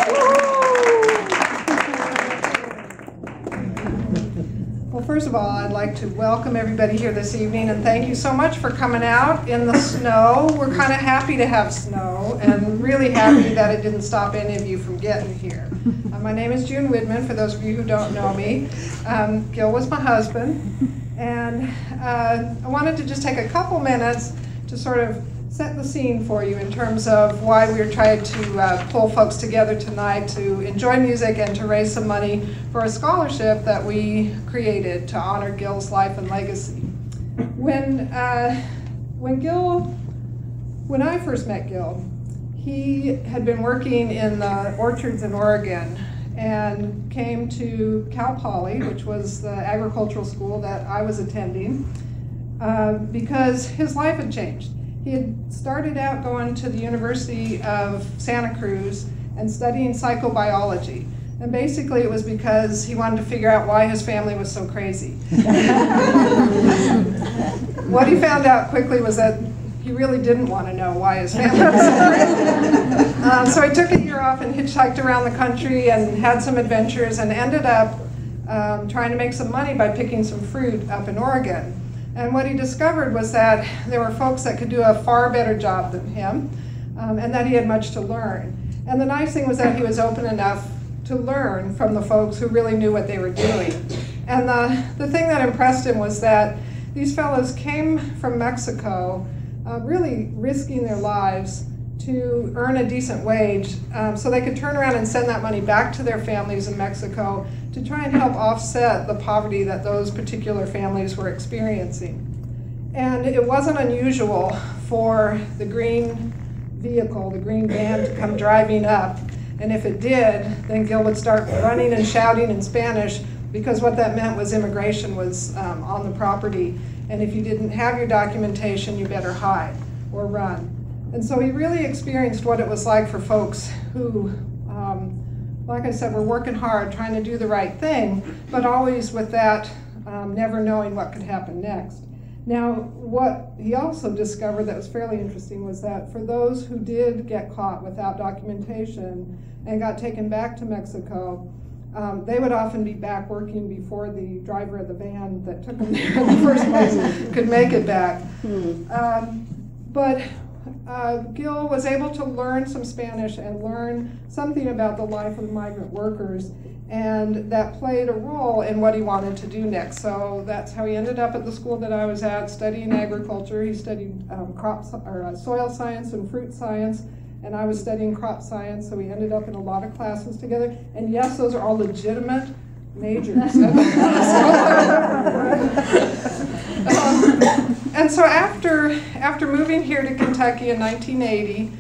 Well, first of all, I'd like to welcome everybody here this evening and thank you so much for coming out in the snow. We're kind of happy to have snow and really happy that it didn't stop any of you from getting here. My name is June Widman, for those of you who don't know me. Gil was my husband, and I wanted to just take a couple minutes to sort of set the scene for you in terms of why we're trying to pull folks together tonight to enjoy music and to raise some money for a scholarship that we created to honor Gil's life and legacy. When I first met Gil, he had been working in the orchards in Oregon and came to Cal Poly, which was the agricultural school that I was attending, because his life had changed. He had started out going to the University of Santa Cruz and studying psychobiology. And basically it was because he wanted to figure out why his family was so crazy. What he found out quickly was that he really didn't want to know why his family was so crazy. So he took a year off and hitchhiked around the country and had some adventures and ended up trying to make some money by picking some fruit up in Oregon. And what he discovered was that there were folks that could do a far better job than him, and that he had much to learn. And the nice thing was that he was open enough to learn from the folks who really knew what they were doing. And the thing that impressed him was that these fellows came from Mexico, really risking their lives to earn a decent wage so they could turn around and send that money back to their families in Mexico to try and help offset the poverty that those particular families were experiencing. And it wasn't unusual for the green vehicle, the green van, to come driving up. And if it did, then Gil would start running and shouting in Spanish, because what that meant was immigration was on the property. And if you didn't have your documentation, you better hide or run. And so he really experienced what it was like for folks who, like I said, were working hard, trying to do the right thing, but always with that never knowing what could happen next. Now, what he also discovered that was fairly interesting was that for those who did get caught without documentation and got taken back to Mexico, they would often be back working before the driver of the van that took them there in the first place could make it back. But Gil was able to learn some Spanish and learn something about the life of the migrant workers, and that played a role in what he wanted to do next. So that's how he ended up at the school that I was at, studying agriculture. He studied soil science and fruit science, and I was studying crop science, so we ended up in a lot of classes together. And yes, those are all legitimate majors. And so after moving here to Kentucky in 1980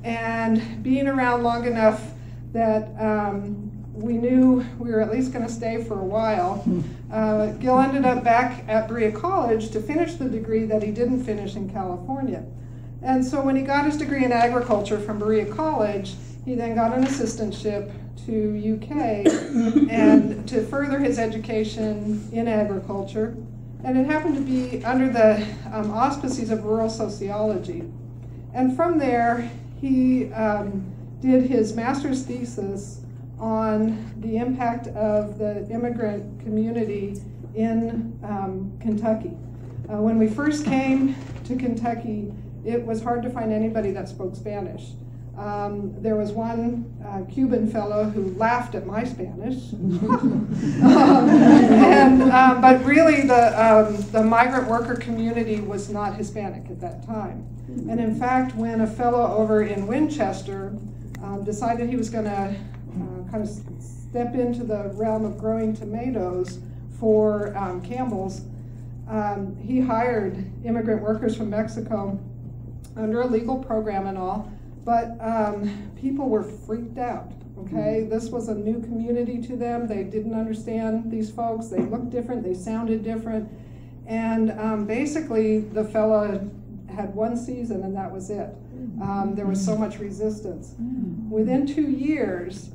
and being around long enough that we knew we were at least going to stay for a while, Gil ended up back at Berea College to finish the degree that he didn't finish in California. And so when he got his degree in agriculture from Berea College, he then got an assistantship to UK and to further his education in agriculture. And it happened to be under the auspices of rural sociology. And from there, he did his master's thesis on the impact of the immigrant community in Kentucky. When we first came to Kentucky, it was hard to find anybody that spoke Spanish. There was one Cuban fellow who laughed at my Spanish, but really the migrant worker community was not Hispanic at that time. And in fact, when a fellow over in Winchester decided he was going to kind of step into the realm of growing tomatoes for Campbell's, he hired immigrant workers from Mexico under a legal program and all. But people were freaked out, okay? This was a new community to them. They didn't understand these folks. They looked different. They sounded different. And basically, the fella had one season, and that was it. There was so much resistance. Within 2 years,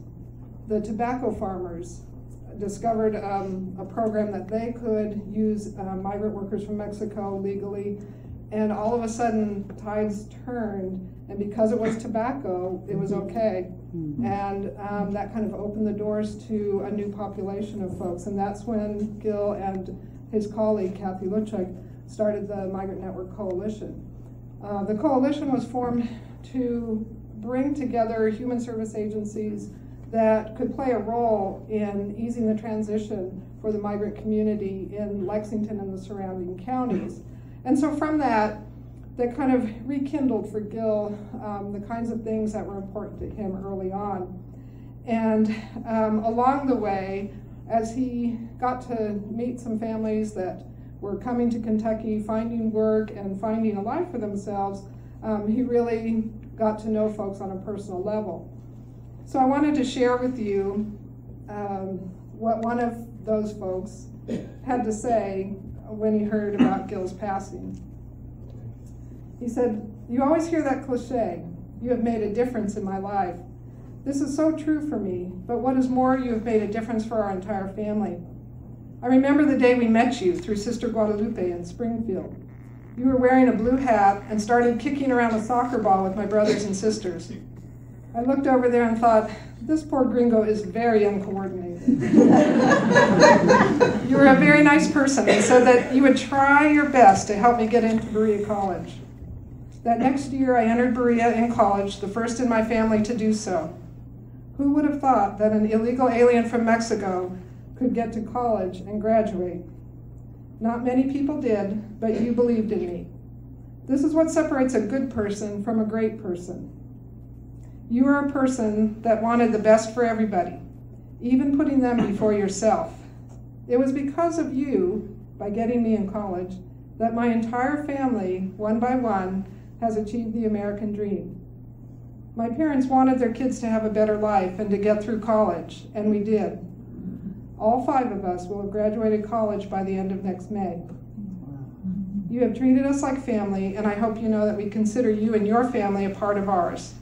the tobacco farmers discovered a program that they could use migrant workers from Mexico legally. And all of a sudden, tides turned, and because it was tobacco, it was okay. And that kind of opened the doors to a new population of folks. And that's when Gil and his colleague, Kathy Luchuk, started the Migrant Network Coalition. The coalition was formed to bring together human service agencies that could play a role in easing the transition for the migrant community in Lexington and the surrounding counties. And so from that kind of rekindled for Gil the kinds of things that were important to him early on. And along the way, as he got to meet some families that were coming to Kentucky, finding work and finding a life for themselves, he really got to know folks on a personal level. So I wanted to share with you what one of those folks had to say when he heard about Gil's passing. He said, "You always hear that cliche, you have made a difference in my life. This is so true for me, but what is more, you have made a difference for our entire family. I remember the day we met you through Sister Guadalupe in Springfield. You were wearing a blue hat and started kicking around a soccer ball with my brothers and sisters. I looked over there and thought, this poor gringo is very uncoordinated. You were a very nice person and said that you would try your best to help me get into Berea College. That next year I entered Berea in college, the first in my family to do so. Who would have thought that an illegal alien from Mexico could get to college and graduate? Not many people did, but you believed in me. This is what separates a good person from a great person. You are a person that wanted the best for everybody, even putting them before yourself. It was because of you, by getting me in college, that my entire family, one by one, has achieved the American dream. My parents wanted their kids to have a better life and to get through college, and we did. All 5 of us will have graduated college by the end of next May. You have treated us like family, and I hope you know that we consider you and your family a part of ours.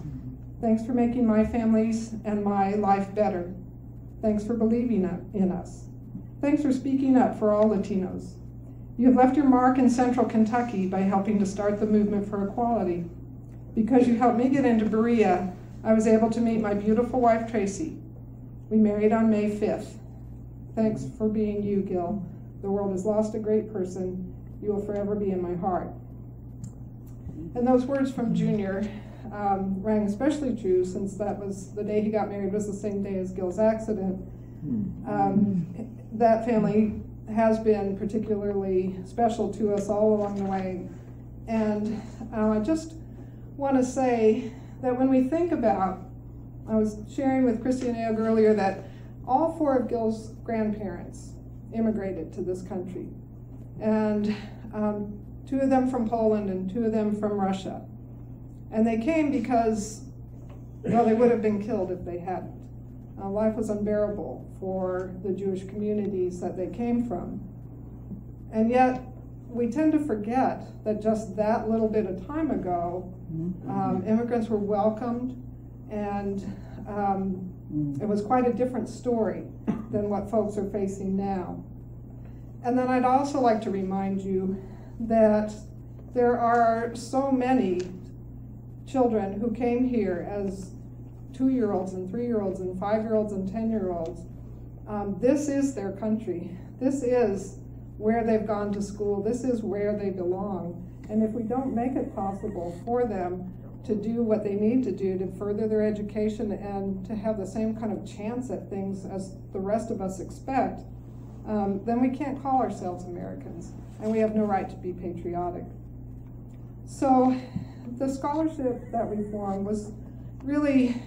Thanks for making my family's and my life better. Thanks for believing in us. Thanks for speaking up for all Latinos. You have left your mark in Central Kentucky by helping to start the movement for equality. Because you helped me get into Berea, I was able to meet my beautiful wife, Tracy. We married on May 5th. Thanks for being you, Gil. The world has lost a great person. You will forever be in my heart." And those words from Junior rang especially true since that was the day he got married was the same day as Gil's accident. That family has been particularly special to us all along the way. And I just want to say that when we think about, I was sharing with Christy and Eog earlier that all 4 of Gil's grandparents immigrated to this country. And 2 of them from Poland and 2 of them from Russia. And they came because, well, they would have been killed if they hadn't. Life was unbearable for the Jewish communities that they came from. And yet, we tend to forget that just that little bit of time ago, immigrants were welcomed, and it was quite a different story than what folks are facing now. And then I'd also like to remind you that there are so many children who came here as 2-year-olds and 3-year-olds and 5-year-olds and 10-year-olds. This is their country. This is where they've gone to school. This is where they belong. And if we don't make it possible for them to do what they need to do to further their education and to have the same kind of chance at things as the rest of us expect, then we can't call ourselves Americans, and we have no right to be patriotic. So the scholarship that we formed was really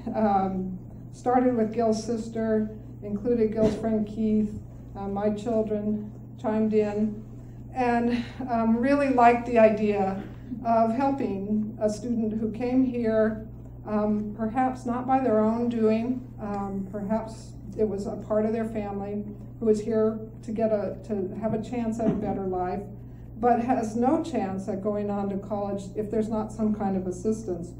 started with Gil's sister, included Gil's friend Keith, my children chimed in, and really liked the idea of helping a student who came here, perhaps not by their own doing, perhaps it was a part of their family, who is here to have a chance at a better life, but has no chance at going on to college if there's not some kind of assistance.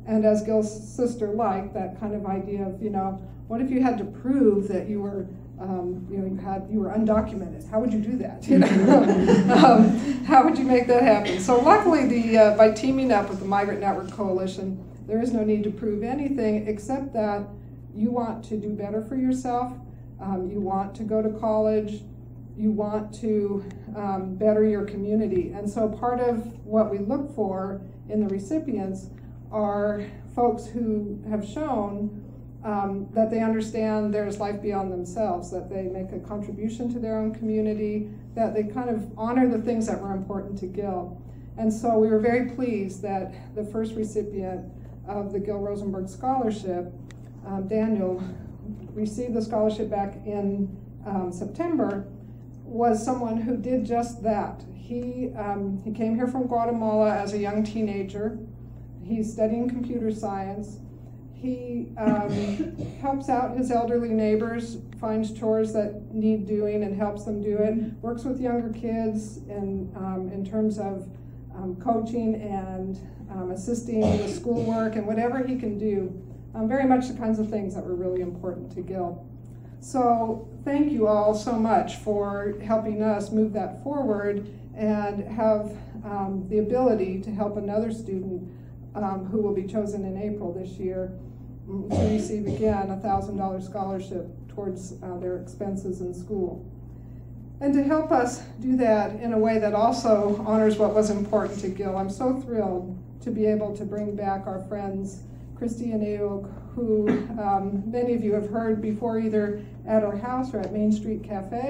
And as Gil's sister liked, that kind of idea of, what if you had to prove that you were you were undocumented. How would you do that? How would you make that happen? So luckily, by teaming up with the Migrant Network Coalition, there is no need to prove anything except that you want to do better for yourself, you want to go to college, you want to better your community. And so part of what we look for in the recipients are folks who have shown that they understand there's life beyond themselves, that they make a contribution to their own community, that they kind of honor the things that were important to Gil. And so we were very pleased that the first recipient of the Gil Rosenberg Scholarship, Daniel, received the scholarship back in September, was someone who did just that. He came here from Guatemala as a young teenager. He's studying computer science. He helps out his elderly neighbors, finds chores that need doing and helps them do it, works with younger kids in terms of coaching and assisting with schoolwork and whatever he can do. Very much the kinds of things that were really important to Gil. So thank you all so much for helping us move that forward and have the ability to help another student who will be chosen in April this year to receive again a $1,000 scholarship towards their expenses in school. And to help us do that in a way that also honors what was important to Gil, I'm so thrilled to be able to bring back our friends Christy and Aok, who many of you have heard before either at our house or at Main Street Cafe.